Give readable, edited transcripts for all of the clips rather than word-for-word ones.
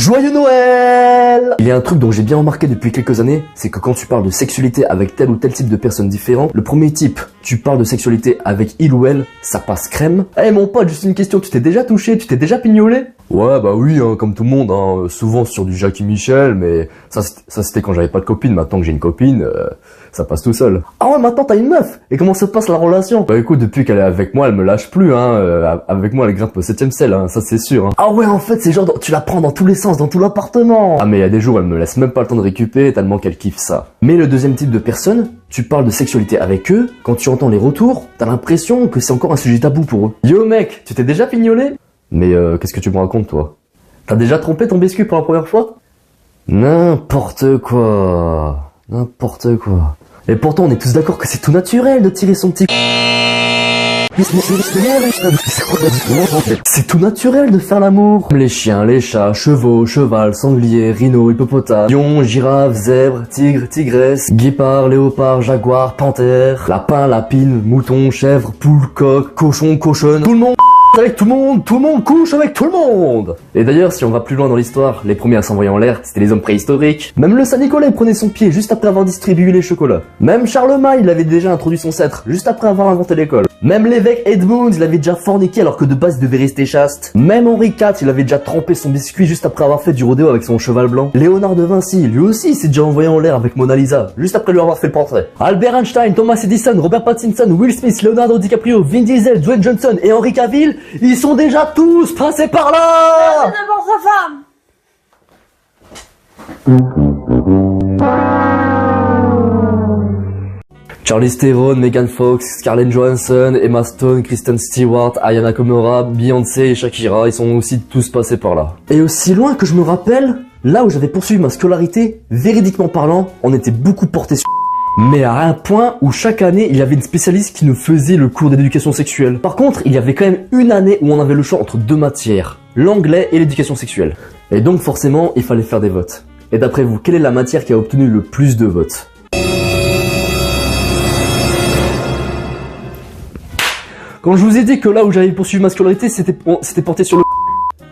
Joyeux Noël! Il y a un truc dont j'ai bien remarqué depuis quelques années, c'est que quand tu parles de sexualité avec tel ou tel type de personnes différents, le premier type, tu parles de sexualité avec il ou elle, ça passe crème. Eh mon pote, juste une question, tu t'es déjà touché, tu t'es déjà pignolé? Ouais bah oui, hein, comme tout le monde, hein, souvent sur du Jackie Michel, mais ça c'était quand j'avais pas de copine, maintenant que j'ai une copine, ça passe tout seul. Ah ouais, maintenant t'as une meuf. Et comment se passe la relation? Bah écoute, depuis qu'elle est avec moi, elle me lâche plus, hein, avec moi elle grimpe au 7ème ciel, hein, ça c'est sûr. Hein. Ah ouais, en fait c'est genre, tu la prends dans tous les sens, dans tout l'appartement. Ah mais il y a des jours, elle me laisse même pas le temps de récupérer tellement qu'elle kiffe ça. Mais le deuxième type de personne, tu parles de sexualité avec eux, quand tu entends les retours, t'as l'impression que c'est encore un sujet tabou pour eux. Yo mec, tu t'es déjà pignolé? Mais qu'est-ce que tu me racontes toi? T'as déjà trompé ton biscuit pour la première fois? N'importe quoi. N'importe quoi. Et pourtant on est tous d'accord que c'est tout naturel de tirer son petit... C'est tout naturel de faire l'amour. Les chiens, les chats, chevaux, cheval, sanglier, rhino, hippopotame, lion, girafe, zèbre, tigre, tigresse, guépard, léopard, jaguar, panthère, lapin, lapine, mouton, chèvre, poule, coq, cochon, cochonne, tout le monde avec tout le monde couche avec tout le monde. Et d'ailleurs, si on va plus loin dans l'histoire, les premiers à s'envoyer en l'air, c'était les hommes préhistoriques. Même le Saint-Nicolas prenait son pied juste après avoir distribué les chocolats. Même Charlemagne, il avait déjà introduit son sceptre, juste après avoir inventé l'école. Même l'évêque Edmund, il avait déjà forniqué alors que de base il devait rester chaste. Même Henri IV, il avait déjà trempé son biscuit juste après avoir fait du rodéo avec son cheval blanc. Léonard de Vinci, lui aussi, il s'est déjà envoyé en l'air avec Mona Lisa, juste après lui avoir fait le portrait. Albert Einstein, Thomas Edison, Robert Pattinson, Will Smith, Leonardo DiCaprio, Vin Diesel, Dwayne Johnson et Henry Cavill, ils sont déjà tous passés par là. C'est d'abord sa femme. Charlize Theron, Megan Fox, Scarlett Johansson, Emma Stone, Kristen Stewart, Aya Nakamura, Beyoncé et Shakira, ils sont aussi tous passés par là. Et aussi loin que je me rappelle, là où j'avais poursuivi ma scolarité, véridiquement parlant, on était beaucoup porté sur... Mais à un point où chaque année, il y avait une spécialiste qui nous faisait le cours d'éducation sexuelle. Par contre, il y avait quand même une année où on avait le choix entre deux matières, l'anglais et l'éducation sexuelle. Et donc forcément, il fallait faire des votes. Et d'après vous, quelle est la matière qui a obtenu le plus de votes? Quand je vous ai dit que là où j'avais poursuivi ma scolarité, c'était porté sur le...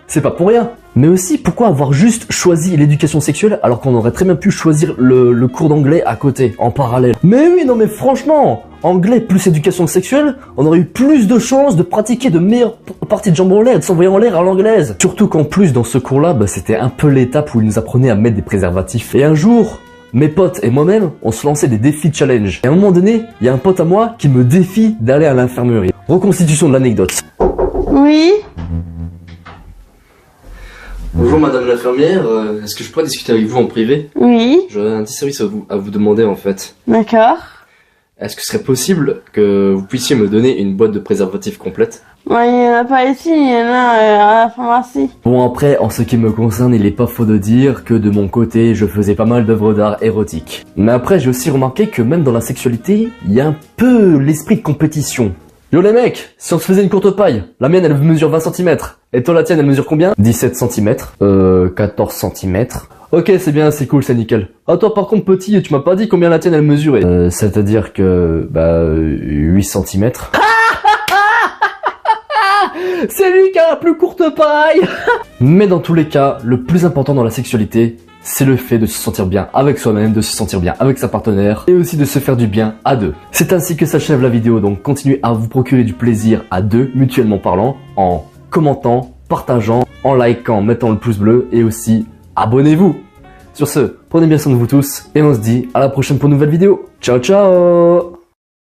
C'est pas pour rien. Mais aussi, pourquoi avoir juste choisi l'éducation sexuelle alors qu'on aurait très bien pu choisir le cours d'anglais à côté, en parallèle? Mais oui, non mais franchement, anglais plus éducation sexuelle, on aurait eu plus de chances de pratiquer de meilleures parties de jambes en l'air, de s'envoyer en l'air à l'anglaise. Surtout qu'en plus, dans ce cours-là, bah, c'était un peu l'étape où ils nous apprenaient à mettre des préservatifs. Et un jour... mes potes et moi-même, on se lançait des défis challenge. Et à un moment donné, il y a un pote à moi qui me défie d'aller à l'infirmerie. Reconstitution de l'anecdote. Oui. Bonjour madame l'infirmière, est-ce que je pourrais discuter avec vous en privé? Oui. J'aurais un petit service à vous demander en fait. D'accord. Est-ce que ce serait possible que vous puissiez me donner une boîte de préservatifs complète? Ouais, il n'y en a pas ici, il y en a à la pharmacie. Bon après, en ce qui me concerne, il est pas faux de dire que de mon côté, je faisais pas mal d'œuvres d'art érotiques. Mais après, j'ai aussi remarqué que même dans la sexualité, il y a un peu l'esprit de compétition. Yo les mecs, si on se faisait une courte paille, la mienne elle mesure 20 cm, et toi la tienne elle mesure combien? 17 cm, 14 cm. Ok c'est bien, c'est cool, c'est nickel. Ah toi par contre petit, tu m'as pas dit combien la tienne elle mesurait. C'est-à-dire que, 8 cm. C'est lui qui a la plus courte paille. Mais dans tous les cas, le plus important dans la sexualité, c'est le fait de se sentir bien avec soi-même, de se sentir bien avec sa partenaire et aussi de se faire du bien à deux. C'est ainsi que s'achève la vidéo, donc continuez à vous procurer du plaisir à deux, mutuellement parlant, en commentant, partageant, en likant, mettant le pouce bleu et aussi abonnez-vous. Sur ce, prenez bien soin de vous tous et on se dit à la prochaine pour une nouvelle vidéo. Ciao ciao.